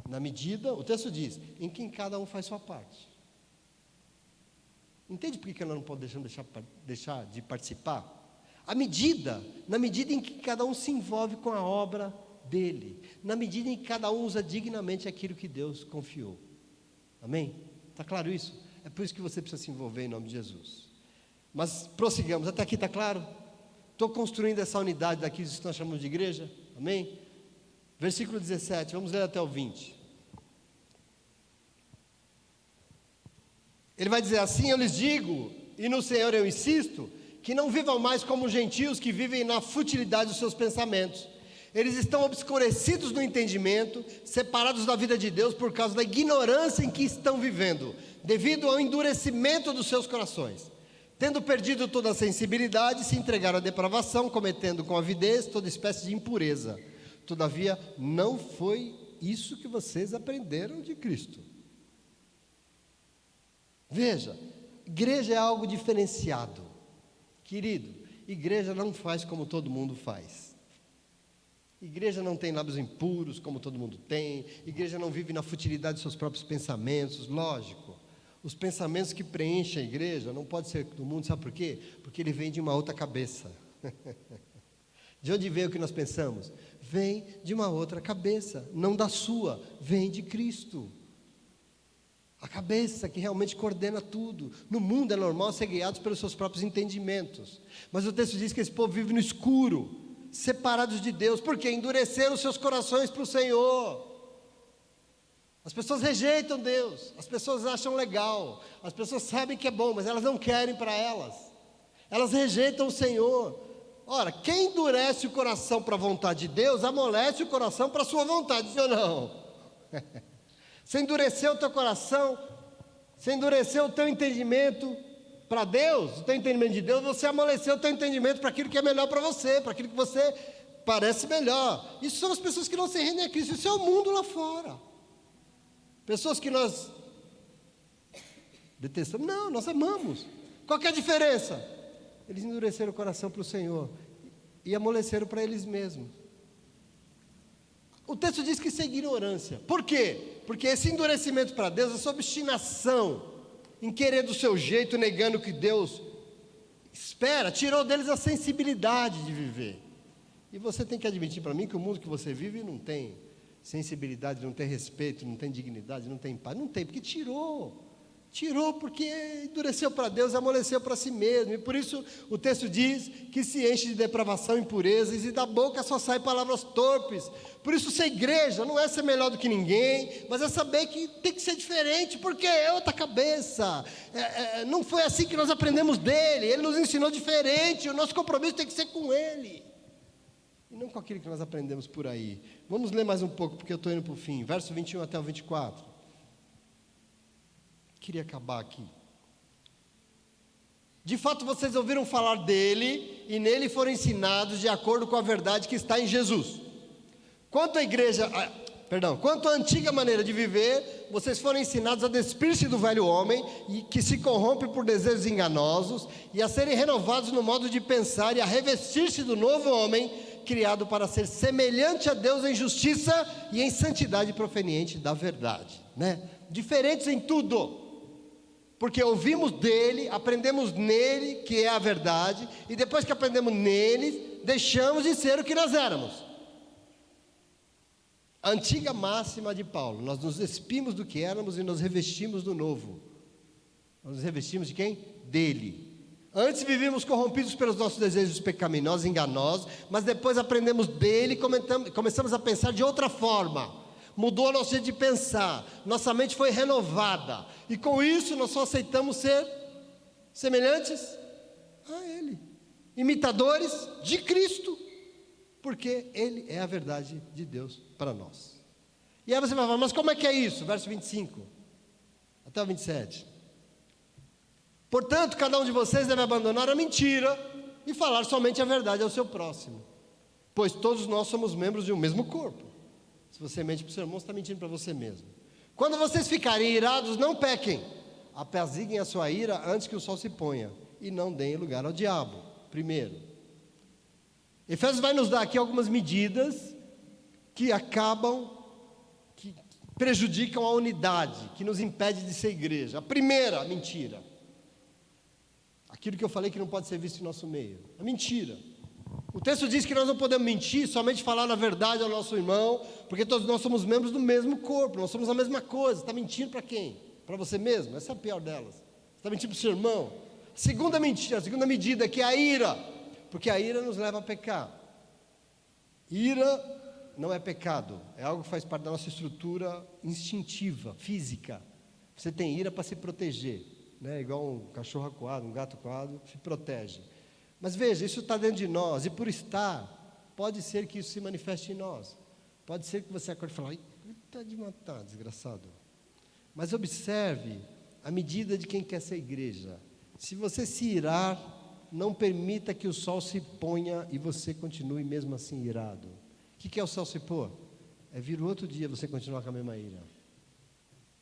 Na medida, o texto diz, em que cada um faz sua parte. Entende por que nós não podemos deixar de participar? Na medida em que cada um se envolve com a obra dele, na medida em que cada um usa dignamente aquilo que Deus confiou. Amém? Está claro isso? É por isso que você precisa se envolver em nome de Jesus. Mas prossigamos, até aqui está claro? Estou construindo essa unidade daqui que nós chamamos de igreja. Amém? Versículo 17, vamos ler até o 20. Ele vai dizer assim: eu lhes digo, e no Senhor eu insisto, que não vivam mais como gentios que vivem na futilidade dos seus pensamentos. Eles estão obscurecidos no entendimento, separados da vida de Deus por causa da ignorância em que estão vivendo, devido ao endurecimento dos seus corações. Tendo perdido toda a sensibilidade, se entregaram à depravação, cometendo com avidez toda espécie de impureza. Todavia, não foi isso que vocês aprenderam de Cristo. Veja, igreja é algo diferenciado. Querido, igreja não faz como todo mundo faz. Igreja não tem lábios impuros, como todo mundo tem. Igreja não vive na futilidade dos seus próprios pensamentos. Lógico, os pensamentos que preenchem a igreja não pode ser do mundo, sabe por quê? Porque ele vem de uma outra cabeça. De onde vem o que nós pensamos? Vem de uma outra cabeça, não da sua, vem de Cristo. A cabeça que realmente coordena tudo. No mundo é normal ser guiados pelos seus próprios entendimentos. Mas o texto diz que esse povo vive no escuro, separados de Deus, porque endureceram seus corações para o Senhor. As pessoas rejeitam Deus, as pessoas acham legal, as pessoas sabem que é bom, mas elas não querem para elas. Elas rejeitam o Senhor. Ora, quem endurece o coração para a vontade de Deus, amolece o coração para a sua vontade, sim ou não? Você endureceu o teu coração, você endureceu o teu entendimento para Deus, o teu entendimento de Deus, você amoleceu o teu entendimento para aquilo que é melhor para você, para aquilo que você parece melhor. Isso são as pessoas que não se rendem a Cristo, isso é o mundo lá fora. Pessoas que nós detestamos, não, nós amamos. Qual que é a diferença? Eles endureceram o coração para o Senhor e amoleceram para eles mesmos. O texto diz que isso é ignorância. Por quê? Porque esse endurecimento para Deus, essa obstinação em querer do seu jeito, negando o que Deus espera, tirou deles a sensibilidade de viver. E você tem que admitir para mim que o mundo que você vive não tem sensibilidade, não tem respeito, não tem dignidade, não tem paz. Não tem, porque tirou porque endureceu para Deus, amoleceu para si mesmo. E por isso o texto diz que se enche de depravação e impurezas, e da boca só saem palavras torpes. Por isso ser igreja não é ser melhor do que ninguém, mas é saber que tem que ser diferente, porque é outra cabeça. Não foi assim que nós aprendemos dele, ele nos ensinou diferente, o nosso compromisso tem que ser com ele, e não com aquilo que nós aprendemos por aí. Vamos ler mais um pouco, porque eu estou indo para o fim, verso 21 até o 24. Queria acabar aqui. De fato, vocês ouviram falar dele, e nele foram ensinados de acordo com a verdade que está em Jesus. Quanto à antiga maneira de viver, vocês foram ensinados a despir-se do velho homem, e que se corrompe por desejos enganosos, e a serem renovados no modo de pensar, e a revestir-se do novo homem, criado para ser semelhante a Deus em justiça e em santidade proveniente da verdade, Diferentes em tudo, porque ouvimos dele, aprendemos nele, que é a verdade, e depois que aprendemos nele, deixamos de ser o que nós éramos. A antiga máxima de Paulo: nós nos despimos do que éramos e nos revestimos do novo. Nós nos revestimos de quem? Dele. Antes vivíamos corrompidos pelos nossos desejos pecaminosos, enganosos, mas depois aprendemos dele e começamos a pensar de outra forma. Mudou a nossa jeito de pensar, nossa mente foi renovada, e com isso nós só aceitamos ser semelhantes a ele, imitadores de Cristo, porque ele é a verdade de Deus para nós. E aí você vai falar: mas como é que é isso? Verso 25 até o 27. Portanto, cada um de vocês deve abandonar a mentira e falar somente a verdade ao seu próximo, pois todos nós somos membros de um mesmo corpo. Se você mente para o seu irmão, você está mentindo para você mesmo. Quando vocês ficarem irados, não pequem, apaziguem a sua ira antes que o sol se ponha, e não deem lugar ao diabo. Primeiro, Efésios vai nos dar aqui algumas medidas que prejudicam a unidade, que nos impede de ser igreja. A primeira, a mentira. Aquilo que eu falei que não pode ser visto em nosso meio, a mentira. O texto diz que nós não podemos mentir, somente falar a verdade ao nosso irmão, porque todos nós somos membros do mesmo corpo, nós somos a mesma coisa. Está mentindo para quem? Para você mesmo? Essa é a pior delas. Está mentindo para o seu irmão? Segunda mentira, a segunda medida, que é a ira, porque a ira nos leva a pecar. Ira não é pecado, é algo que faz parte da nossa estrutura instintiva, física. Você tem ira para se proteger, igual um cachorro acuado, um gato acuado, se protege. Mas veja, isso está dentro de nós, e por estar, pode ser que isso se manifeste em nós. Pode ser que você acorde e fale: está de matar, desgraçado. Mas observe a medida de quem quer ser igreja. Se você se irar, não permita que o sol se ponha e você continue mesmo assim irado. O que é o sol se pôr? É vir o outro dia você continuar com a mesma ira.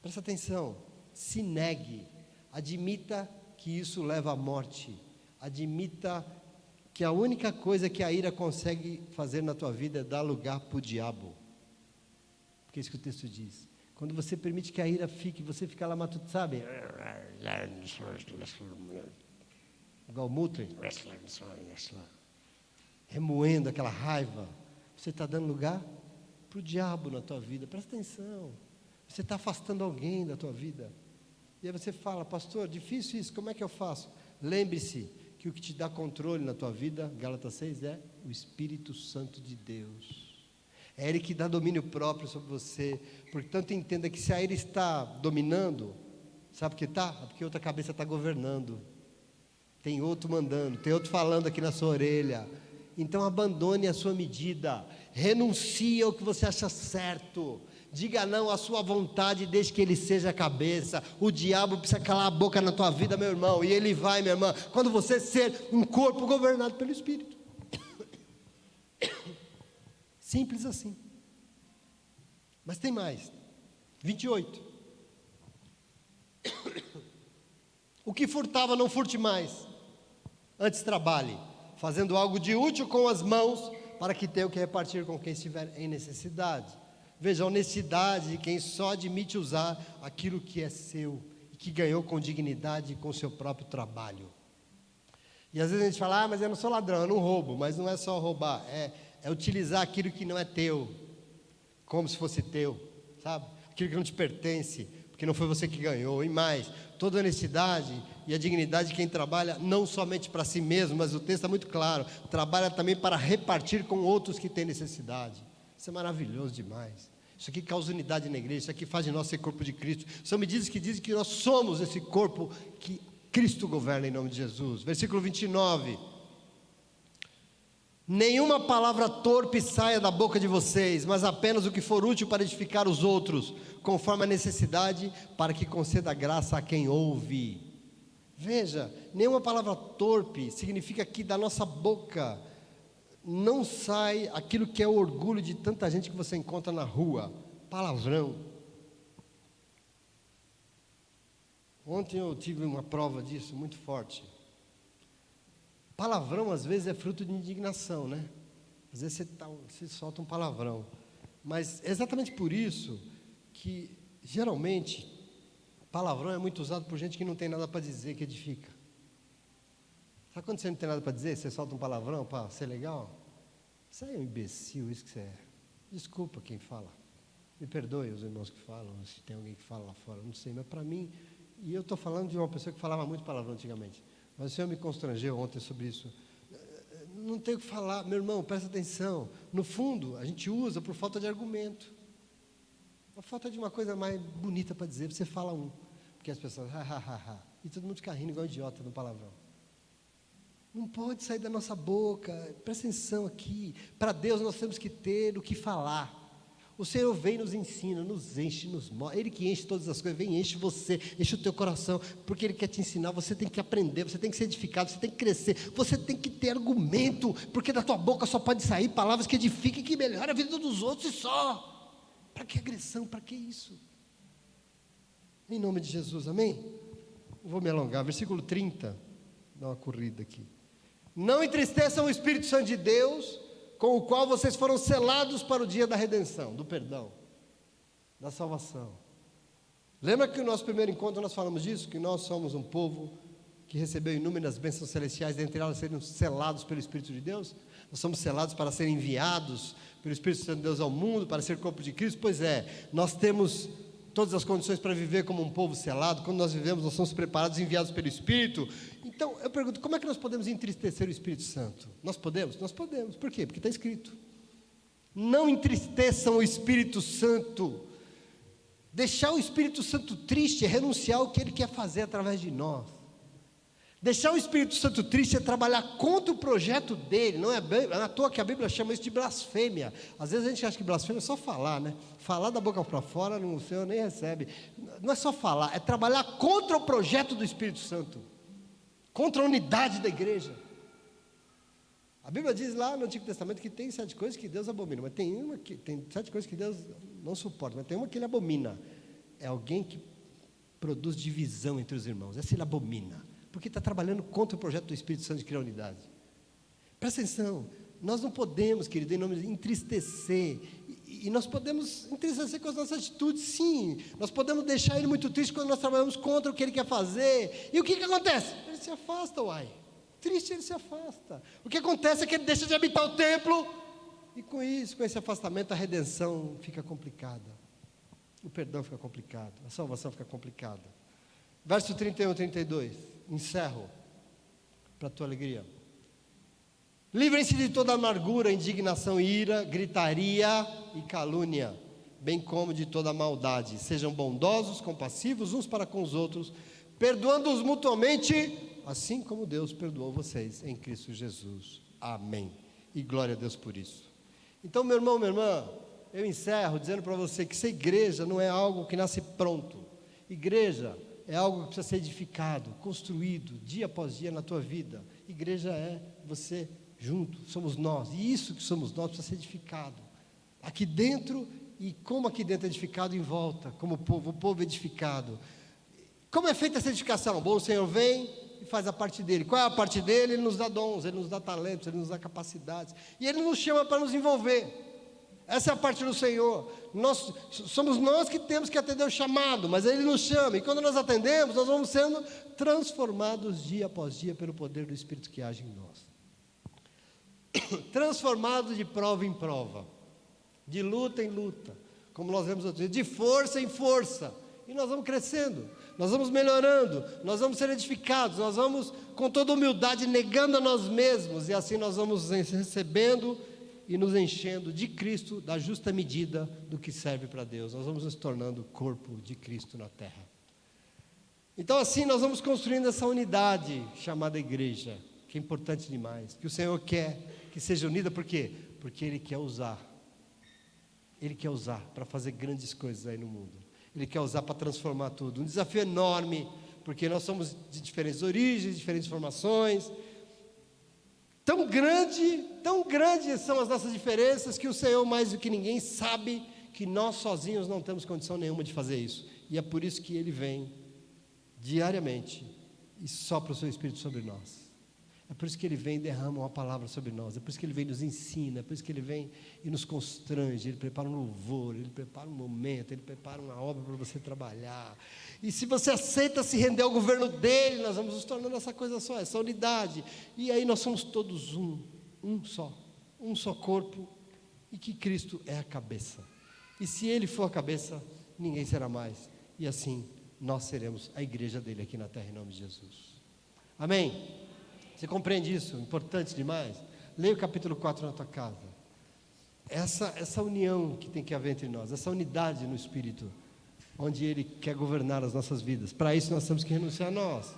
Presta atenção, se negue, admita que isso leva à morte. Admita que a única coisa que a ira consegue fazer na tua vida é dar lugar para o diabo. Porque é isso que o texto diz. Quando você permite que a ira fique, você fica lá matutando, sabe? Igual Mutley, remoendo aquela raiva. Você está dando lugar para o diabo na tua vida. Presta atenção. Você está afastando alguém da tua vida. E aí você fala: pastor, difícil isso, como é que eu faço? Lembre-se que o que te dá controle na tua vida, Gálatas 6, é o Espírito Santo de Deus. É Ele que dá domínio próprio sobre você. Portanto, entenda que se a ira está dominando, sabe por que está? É porque outra cabeça está governando. Tem outro mandando, tem outro falando aqui na sua orelha. Então abandone a sua medida, renuncie ao que você acha certo, diga não à sua vontade, desde que ele seja a cabeça. O diabo precisa calar a boca na tua vida, meu irmão, e ele vai, minha irmã, quando você ser um corpo governado pelo Espírito. Simples assim. Mas tem mais. 28. O que furtava, não furte mais, antes trabalhe, fazendo algo de útil com as mãos, para que tenha o que repartir com quem estiver em necessidade. Veja, a honestidade de quem só admite usar aquilo que é seu e que ganhou com dignidade e com seu próprio trabalho. E às vezes a gente fala, mas eu não sou ladrão, eu não roubo. Mas não é só roubar, é utilizar aquilo que não é teu, como se fosse teu, sabe? Aquilo que não te pertence, porque não foi você que ganhou. E mais, toda a honestidade e a dignidade de quem trabalha, não somente para si mesmo, mas o texto é muito claro, trabalha também para repartir com outros que têm necessidade. Isso é maravilhoso demais. Isso aqui causa unidade na igreja, isso aqui faz de nós ser corpo de Cristo. São medidas que dizem que nós somos esse corpo que Cristo governa em nome de Jesus. Versículo 29. Nenhuma palavra torpe saia da boca de vocês, mas apenas o que for útil para edificar os outros, conforme a necessidade, para que conceda graça a quem ouve. Veja, nenhuma palavra torpe significa que da nossa boca não sai aquilo que é o orgulho de tanta gente que você encontra na rua, palavrão. Ontem eu tive uma prova disso muito forte. Palavrão às vezes é fruto de indignação, né? Às vezes você solta um palavrão, mas é exatamente por isso que geralmente palavrão é muito usado por gente que não tem nada para dizer, que edifica. Sabe quando você não tem nada para dizer, você solta um palavrão para ser legal? Isso aí é um imbecil, isso que você é. Desculpa quem fala. Me perdoe os irmãos que falam, se tem alguém que fala lá fora, não sei, mas para mim, e eu estou falando de uma pessoa que falava muito palavrão antigamente, mas o Senhor me constrangeu ontem sobre isso. Não tenho o que falar, meu irmão, presta atenção. No fundo, a gente usa por falta de argumento. Por falta de uma coisa mais bonita para dizer, você fala um. Porque as pessoas, e todo mundo fica rindo igual idiota no palavrão. Não pode sair da nossa boca, presta atenção aqui. Para Deus nós temos que ter o que falar. O Senhor vem e nos ensina, nos enche, nos mostra. Ele que enche todas as coisas, vem e enche você, enche o teu coração, porque Ele quer te ensinar. Você tem que aprender, você tem que ser edificado, você tem que crescer, você tem que ter argumento, porque da tua boca só pode sair palavras que edifiquem, que melhoram a vida dos outros e só. Para que agressão, para que isso? Em nome de Jesus, amém? Não vou me alongar, versículo 30, dá uma corrida aqui. Não entristeçam o Espírito Santo de Deus, com o qual vocês foram selados para o dia da redenção, do perdão, da salvação. Lembra que no nosso primeiro encontro nós falamos disso? Que nós somos um povo que recebeu inúmeras bênçãos celestiais, dentre elas serem selados pelo Espírito de Deus. Nós somos selados para serem enviados pelo Espírito Santo de Deus ao mundo, para ser corpo de Cristo. Pois é, nós temos todas as condições para viver como um povo selado. Quando nós vivemos, nós somos preparados, enviados pelo Espírito. Então, eu pergunto, como é que nós podemos entristecer o Espírito Santo? Nós podemos? Nós podemos. Por quê? Porque está escrito. Não entristeçam o Espírito Santo. Deixar o Espírito Santo triste é renunciar ao que Ele quer fazer através de nós. Deixar o Espírito Santo triste é trabalhar contra o projeto dele. Não é à toa que a Bíblia chama isso de blasfêmia. Às vezes a gente acha que blasfêmia é só falar, né? Falar da boca para fora, o Senhor nem recebe. Não é só falar, é trabalhar contra o projeto do Espírito Santo, contra a unidade da igreja. A Bíblia diz lá no Antigo Testamento que tem 7 coisas que Deus abomina, mas tem 7 coisas que Deus não suporta, mas tem uma que Ele abomina. É alguém que produz divisão entre os irmãos. Essa Ele abomina, porque está trabalhando contra o projeto do Espírito Santo de criar unidade. Presta atenção, nós não podemos, querido, em nome de entristecer, e nós podemos entristecer com as nossas atitudes, sim. Nós podemos deixar Ele muito triste quando nós trabalhamos contra o que Ele quer fazer. E o que acontece? Ele se afasta, uai. Triste, Ele se afasta. O que acontece é que Ele deixa de habitar o templo, e com isso, com esse afastamento, a redenção fica complicada, o perdão fica complicado, a salvação fica complicada. Verso 31, 32, encerro, para a tua alegria. Livrem-se de toda amargura, indignação, ira, gritaria e calúnia, bem como de toda maldade. Sejam bondosos, compassivos uns para com os outros, perdoando-os mutuamente, assim como Deus perdoou vocês em Cristo Jesus. Amém. E glória a Deus por isso. Então, meu irmão, minha irmã, eu encerro dizendo para você que essa igreja não é algo que nasce pronto. Igreja é algo que precisa ser edificado, construído, dia após dia na tua vida. Igreja é você junto, somos nós, e isso que somos nós precisa ser edificado, aqui dentro, e como aqui dentro é edificado em volta, como o povo edificado. Como é feita essa edificação? Bom, o Senhor vem e faz a parte dele. Qual é a parte dele? Ele nos dá dons, ele nos dá talentos, ele nos dá capacidades. E ele nos chama para nos envolver. Essa é a parte do Senhor. Somos nós que temos que atender o chamado, mas Ele nos chama. E quando nós atendemos, nós vamos sendo transformados dia após dia pelo poder do Espírito que age em nós. Transformados de prova em prova, de luta em luta, como nós vemos outro dia, de força em força. E nós vamos crescendo, nós vamos melhorando, nós vamos ser edificados, nós vamos com toda humildade negando a nós mesmos. E assim nós vamos recebendo e nos enchendo de Cristo, da justa medida do que serve para Deus. Nós vamos nos tornando o corpo de Cristo na terra. Então assim nós vamos construindo essa unidade chamada igreja, que é importante demais, que o Senhor quer que seja unida. Por quê? Porque Ele quer usar para fazer grandes coisas aí no mundo. Ele quer usar para transformar tudo. Um desafio enorme, porque nós somos de diferentes origens, diferentes formações. Tão grandes são as nossas diferenças, que o Senhor, mais do que ninguém, sabe que nós sozinhos não temos condição nenhuma de fazer isso. E é por isso que Ele vem diariamente e sopra o seu Espírito sobre nós. É por isso que Ele vem e derrama uma palavra sobre nós. É por isso que Ele vem e nos ensina. É por isso que Ele vem e nos constrange. Ele prepara um louvor, Ele prepara um momento, Ele prepara uma obra para você trabalhar. E se você aceita se render ao governo dEle, nós vamos nos tornando essa coisa só, essa unidade. E aí nós somos todos um só corpo, e que Cristo é a cabeça. E se Ele for a cabeça, ninguém será mais. E assim nós seremos a igreja dEle aqui na terra, em nome de Jesus. Amém? Você compreende isso? Importante demais. Leia o capítulo 4 na tua casa. Essa união que tem que haver entre nós, essa unidade no Espírito, onde Ele quer governar as nossas vidas. Para isso nós temos que renunciar a nós.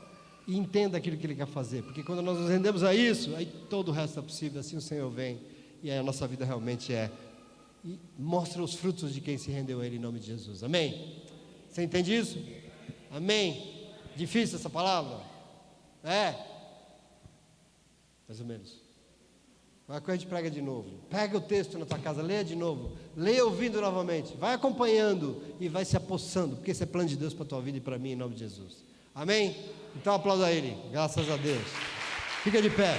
E entenda aquilo que Ele quer fazer. Porque quando nós nos rendemos a isso, aí todo o resto é possível. Assim o Senhor vem. E aí a nossa vida realmente e mostra os frutos de quem se rendeu a Ele, em nome de Jesus. Amém? Você entende isso? Amém? Difícil essa palavra? Mais ou menos. Vai que a gente prega de novo. Pega o texto na tua casa, leia de novo. Leia ouvindo novamente. Vai acompanhando e vai se apossando, porque esse é plano de Deus para a tua vida e para mim, em nome de Jesus. Amém? Então aplauda Ele. Graças a Deus. Fica de pé.